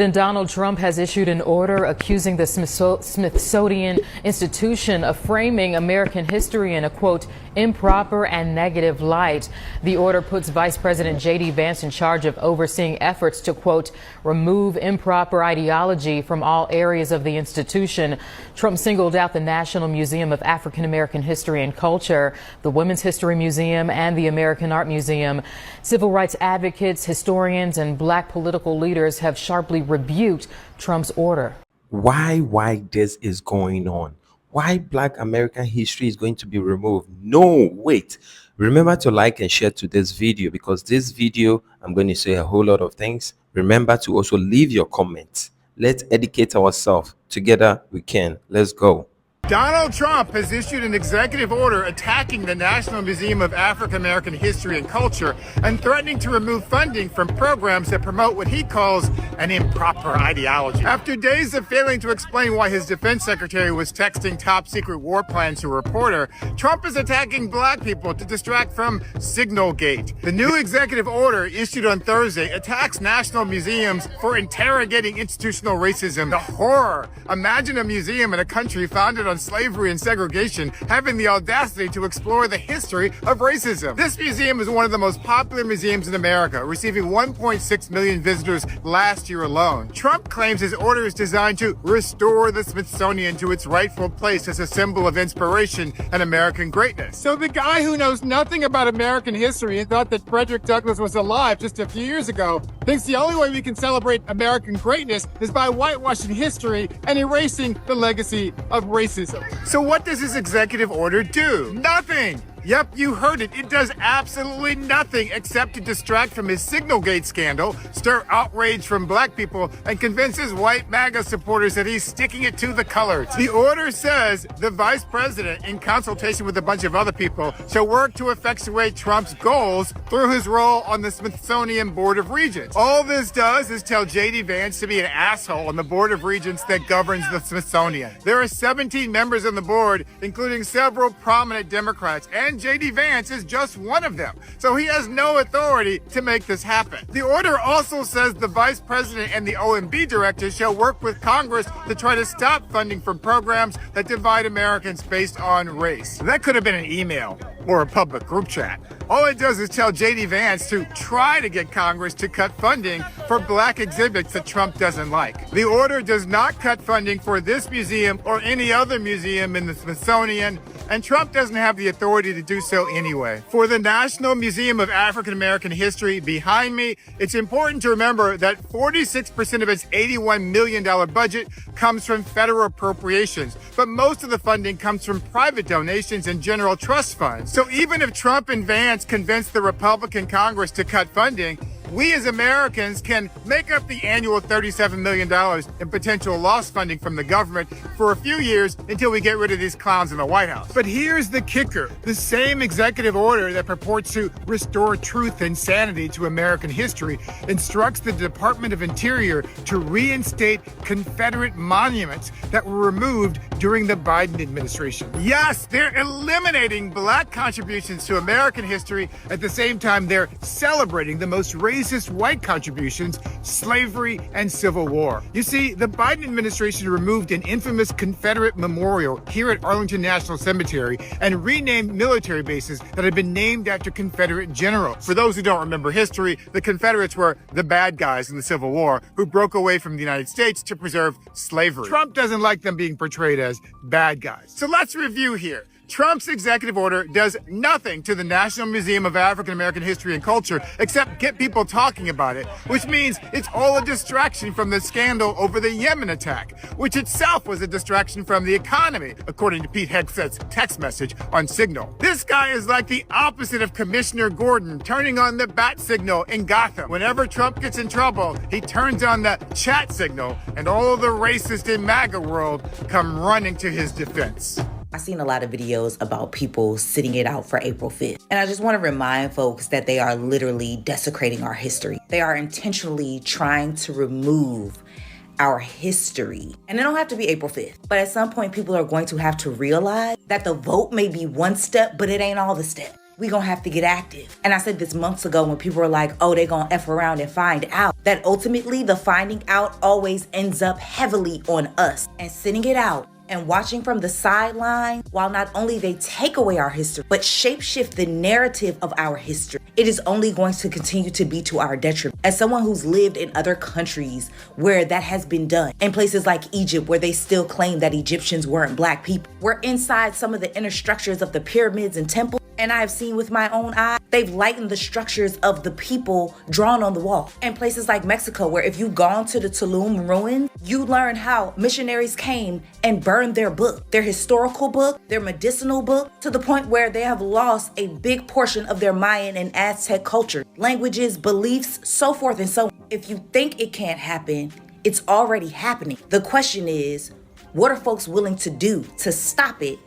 Then Donald Trump has issued an order accusing the Smithsonian Institution of framing American history in a, quote, improper and negative light. The order puts Vice President J.D. Vance in charge of overseeing efforts to, quote, remove improper ideology from all areas of the institution. Trump singled out the National Museum of African American History and Culture, the Women's History Museum, and the American Art Museum. Civil rights advocates, historians, and black political leaders have sharply rebuked Trump's order. Why this is going on? Why Black American history is going to be removed? No, wait. Remember to like and share to this video, because this video, I'm going to say a whole lot of things. Remember to also leave your comments. Let's educate ourselves. Together we can. Let's go. Donald Trump has issued an executive order attacking the National Museum of African American History and Culture and threatening to remove funding from programs that promote what he calls an improper ideology. After days of failing to explain why his defense secretary was texting top secret war plans to a reporter, Trump is attacking black people to distract from Signalgate. The new executive order issued on Thursday attacks national museums for interrogating institutional racism. The horror! Imagine a museum in a country founded on slavery and segregation having the audacity to explore the history of racism. This museum is one of the most popular museums in America, receiving 1.6 million visitors last year alone. Trump claims his order is designed to restore the Smithsonian to its rightful place as a symbol of inspiration and American greatness. So the guy who knows nothing about American history and thought that Frederick Douglass was alive just a few years ago thinks the only way we can celebrate American greatness is by whitewashing history and erasing the legacy of racism. So what does his executive order do? Nothing! Yep, you heard it. It does absolutely nothing except to distract from his Signalgate scandal, stir outrage from black people, and convince his white MAGA supporters that he's sticking it to the colors. The order says the vice president, in consultation with a bunch of other people, shall work to effectuate Trump's goals through his role on the Smithsonian Board of Regents. All this does is tell J.D. Vance to be an asshole on the Board of Regents that governs the Smithsonian. There are 17 members on the board, including several prominent Democrats, and J.D. Vance is just one of them, so he has no authority to make this happen. The order also says the vice president and the OMB director shall work with Congress to try to stop funding from programs that divide Americans based on race. That could have been an email or a public group chat. All it does is tell J.D. Vance to try to get Congress to cut funding for black exhibits that Trump doesn't like. The order does not cut funding for this museum or any other museum in the Smithsonian, and Trump doesn't have the authority to do so anyway. For the National Museum of African American History behind me, it's important to remember that 46% of its $81 million budget comes from federal appropriations, but most of the funding comes from private donations and general trust funds. So even if Trump and Vance convince the Republican Congress to cut funding, we as Americans can make up the annual $37 million in potential lost funding from the government for a few years until we get rid of these clowns in the White House. But here's the kicker. The same executive order that purports to restore truth and sanity to American history instructs the Department of Interior to reinstate Confederate monuments that were removed during the Biden administration. Yes, they're eliminating black contributions to American history. At the same time, they're celebrating the most racist white contributions, slavery, and Civil War. You see, the Biden administration removed an infamous Confederate memorial here at Arlington National Cemetery and renamed military bases that had been named after Confederate generals. For those who don't remember history, the Confederates were the bad guys in the Civil War who broke away from the United States to preserve slavery. Trump doesn't like them being portrayed as bad guys. So let's review here. Trump's executive order does nothing to the National Museum of African American History and Culture except get people talking about it, which means it's all a distraction from the scandal over the Yemen attack, which itself was a distraction from the economy, according to Pete Hegseth's text message on Signal. This guy is like the opposite of Commissioner Gordon turning on the bat signal in Gotham. Whenever Trump gets in trouble, he turns on the chat signal, and all the racists in MAGA world come running to his defense. I've seen a lot of videos about people sitting it out for April 5th. And I just want to remind folks that they are literally desecrating our history. They are intentionally trying to remove our history. And it don't have to be April 5th. But at some point, people are going to have to realize that the vote may be one step, but it ain't all the steps. we gonna have to get active. And I said this months ago when people were like, oh, they gonna F around and find out. That ultimately the finding out always ends up heavily on us. And sitting it out and watching from the sideline, while not only they take away our history, but shapeshift the narrative of our history, it is only going to continue to be to our detriment. As someone who's lived in other countries where that has been done, in places like Egypt where they still claim that Egyptians weren't black people, we're inside some of the inner structures of the pyramids and temples, and I have seen with my own eye, they've lightened the structures of the people drawn on the wall. In places like Mexico, where if you've gone to the Tulum ruins, you learn how missionaries came and burned their book, their historical book, their medicinal book, to the point where they have lost a big portion of their Mayan and Aztec culture, languages, beliefs, so forth and so on. If you think it can't happen, it's already happening. The question is, what are folks willing to do to stop it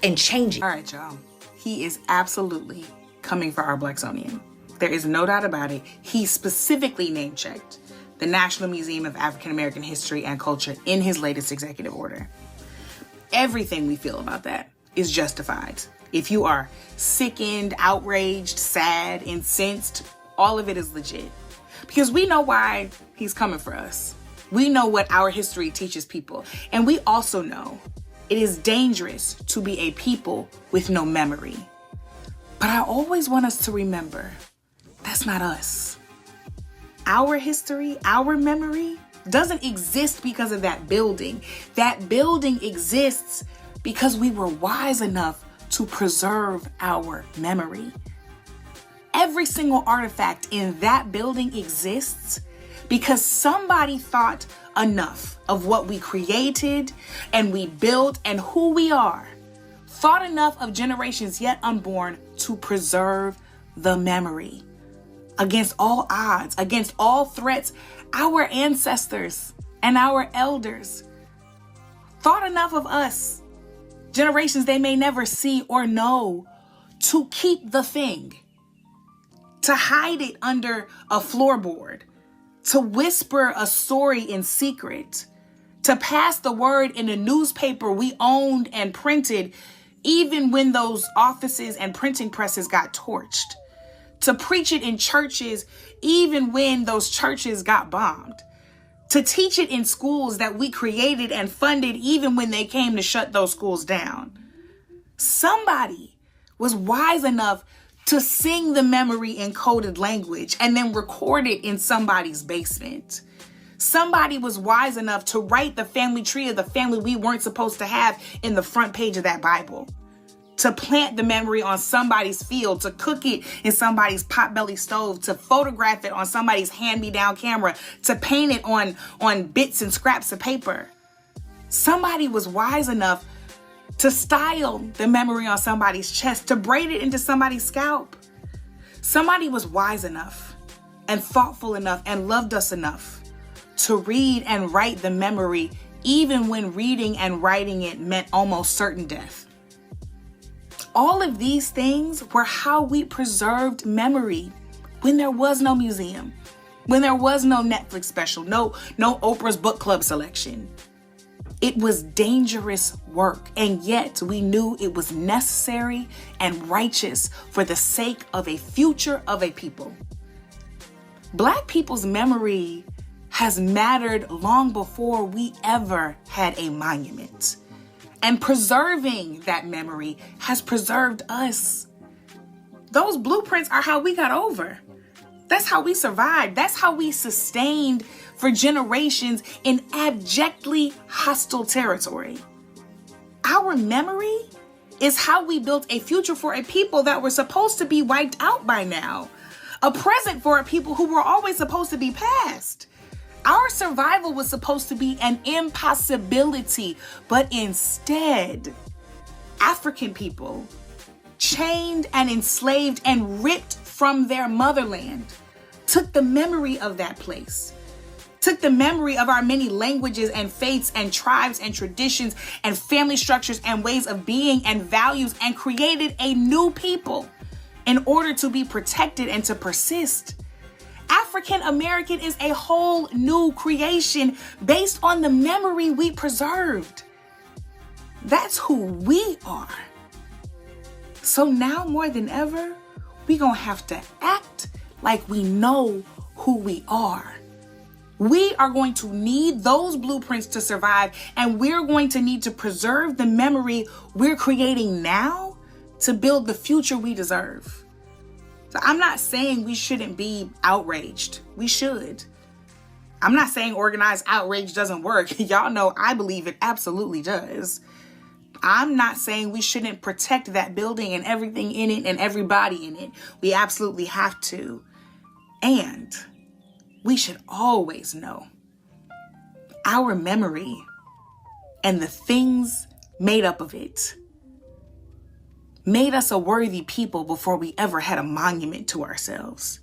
and change it? All right, y'all. He is absolutely coming for our Blacksonian. There is no doubt about it. He specifically name-checked the National Museum of African American History and Culture in his latest executive order. Everything we feel about that is justified. If you are sickened, outraged, sad, incensed, all of it is legit. Because we know why he's coming for us. We know what our history teaches people. And we also know it is dangerous to be a people with no memory. But I always want us to remember, that's not us. Our history, our memory doesn't exist because of that building. That building exists because we were wise enough to preserve our memory. Every single artifact in that building exists because somebody thought enough of what we created and we built and who we are, thought enough of generations yet unborn to preserve the memory. Against all odds, against all threats, our ancestors and our elders thought enough of us, generations they may never see or know, to keep the thing, to hide it under a floorboard, to whisper a story in secret, to pass the word in a newspaper we owned and printed, even when those offices and printing presses got torched, to preach it in churches, even when those churches got bombed, to teach it in schools that we created and funded, even when they came to shut those schools down. Somebody was wise enough to sing the memory in coded language and then record it in somebody's basement. Somebody was wise enough to write the family tree of the family we weren't supposed to have in the front page of that Bible. To plant the memory on somebody's field, to cook it in somebody's potbelly stove, to photograph it on somebody's hand-me-down camera, to paint it on bits and scraps of paper. Somebody was wise enough to style the memory on somebody's chest, to braid it into somebody's scalp. Somebody was wise enough and thoughtful enough and loved us enough to read and write the memory, even when reading and writing it meant almost certain death. All of these things were how we preserved memory when there was no museum, when there was no Netflix special, no Oprah's book club selection. It was dangerous work, and yet we knew it was necessary and righteous for the sake of a future of a people. Black people's memory has mattered long before we ever had a monument. And preserving that memory has preserved us. Those blueprints are how we got over. That's how we survived. That's how we sustained for generations in abjectly hostile territory. Our memory is how we built a future for a people that were supposed to be wiped out by now. A present for a people who were always supposed to be past. Our survival was supposed to be an impossibility, but instead, African people, chained and enslaved and ripped from their motherland, took the memory of that place, took the memory of our many languages and faiths and tribes and traditions and family structures and ways of being and values, and created a new people in order to be protected and to persist. African American is a whole new creation based on the memory we preserved. That's who we are. So now more than ever, we gonna have to act like we know who we are. We are going to need those blueprints to survive, and we're going to need to preserve the memory we're creating now to build the future we deserve. So I'm not saying we shouldn't be outraged. We should. I'm not saying organized outrage doesn't work. Y'all know I believe it absolutely does. I'm not saying we shouldn't protect that building and everything in it and everybody in it. We absolutely have to. And we should always know our memory and the things made up of it made us a worthy people before we ever had a monument to ourselves.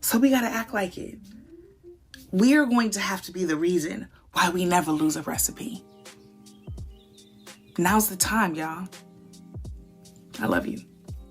So we gotta act like it. We're going to have to be the reason why we never lose a recipe. Now's the time, y'all. I love you.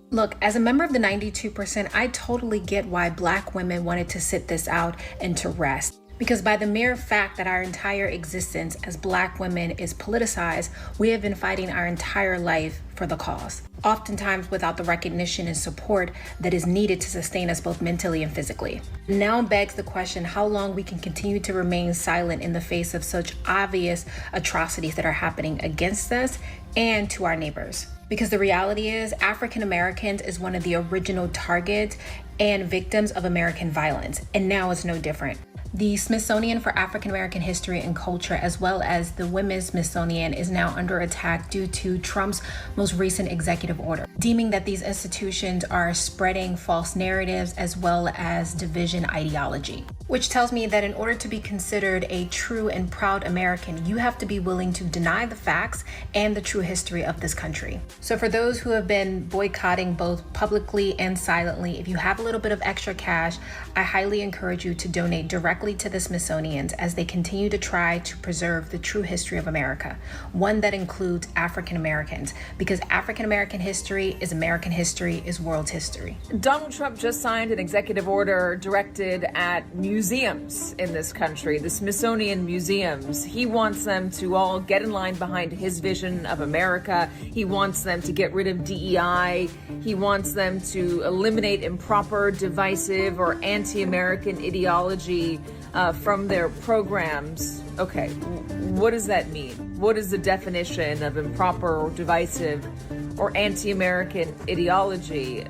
Look, as a member of the 92%, I totally get why Black women wanted to sit this out and to rest. Because by the mere fact that our entire existence as Black women is politicized, we have been fighting our entire life for the cause, oftentimes without the recognition and support that is needed to sustain us both mentally and physically. Now begs the question how long we can continue to remain silent in the face of such obvious atrocities that are happening against us and to our neighbors. Because the reality is, African Americans is one of the original targets and victims of American violence, and now it's no different. The Smithsonian for African American History and Culture, as well as the Women's Smithsonian, is now under attack due to Trump's most recent executive order, deeming that these institutions are spreading false narratives as well as division ideology. Which tells me that in order to be considered a true and proud American, you have to be willing to deny the facts and the true history of this country. So for those who have been boycotting both publicly and silently, if you have a little bit of extra cash, I highly encourage you to donate directly to the Smithsonians as they continue to try to preserve the true history of America, one that includes African Americans, because African American history is world history. Donald Trump just signed an executive order directed at museums in this country, the Smithsonian museums. He wants them to all get in line behind his vision of America. He wants them to get rid of DEI. He wants them to eliminate improper, divisive, or anti-American ideology from their programs. Okay, what does that mean? What is the definition of improper or divisive or anti-American ideology?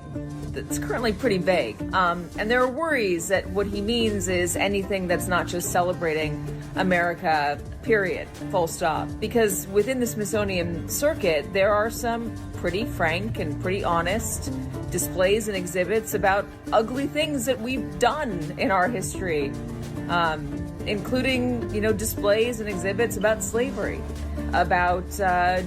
That's currently pretty vague. And there are worries that what he means is anything that's not just celebrating America, period, full stop. Because within the Smithsonian circuit, there are some pretty frank and pretty honest displays and exhibits about ugly things that we've done in our history, including, displays and exhibits about slavery, about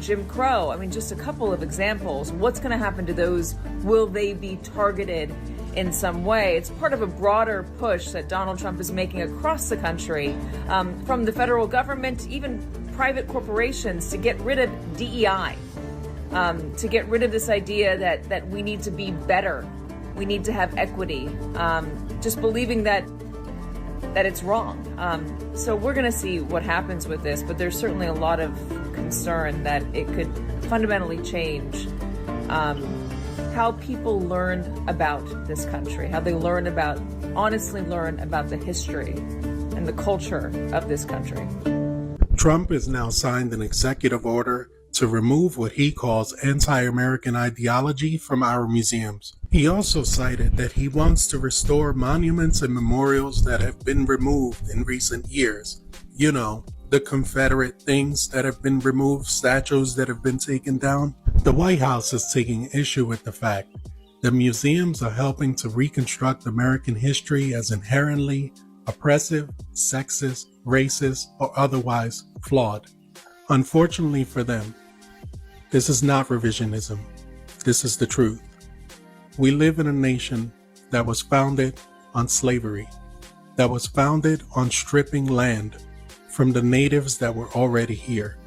Jim Crow. I mean, just a couple of examples. What's going to happen to those? Will they be targeted in some way? It's part of a broader push that Donald Trump is making across the country, from the federal government, even private corporations, to get rid of DEI, to get rid of this idea that we need to be better, we need to have equity, just believing that it's wrong. So we're going to see what happens with this, but there's certainly a lot of concern that it could fundamentally change how people learn about this country, how they honestly learn about the history and the culture of this country. Trump has now signed an executive order to remove what he calls anti-American ideology from our museums. He also cited that he wants to restore monuments and memorials that have been removed in recent years. The Confederate things that have been removed, statues that have been taken down. The White House is taking issue with the fact that museums are helping to reconstruct American history as inherently oppressive, sexist, racist, or otherwise flawed. Unfortunately for them, this is not revisionism. This is the truth. We live in a nation that was founded on slavery, that was founded on stripping land from the natives that were already here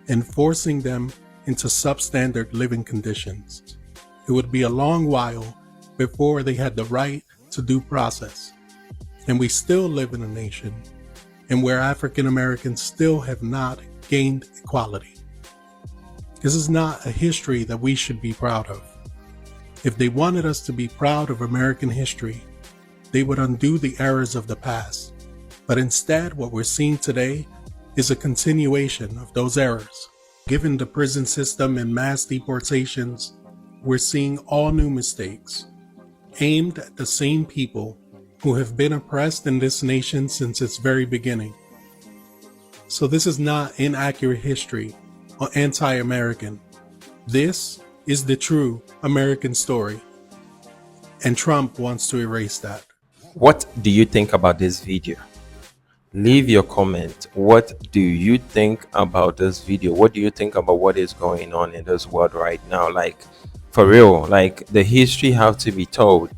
and forcing them into substandard living conditions. It would be a long while before they had the right to due process. And we still live in a nation and where African Americans still have not gained equality. This is not a history that we should be proud of. If they wanted us to be proud of American history, they would undo the errors of the past. But instead, what we're seeing today is a continuation of those errors. Given the prison system and mass deportations, we're seeing all new mistakes aimed at the same people who have been oppressed in this nation since its very beginning. So this is not inaccurate history or anti-American. This is the true American story. And Trump wants to erase that. What do you think about this video? Leave your comment. What do you think about this video? What do you think about what is going on in this world right now? Like, for real, like, the history have to be told.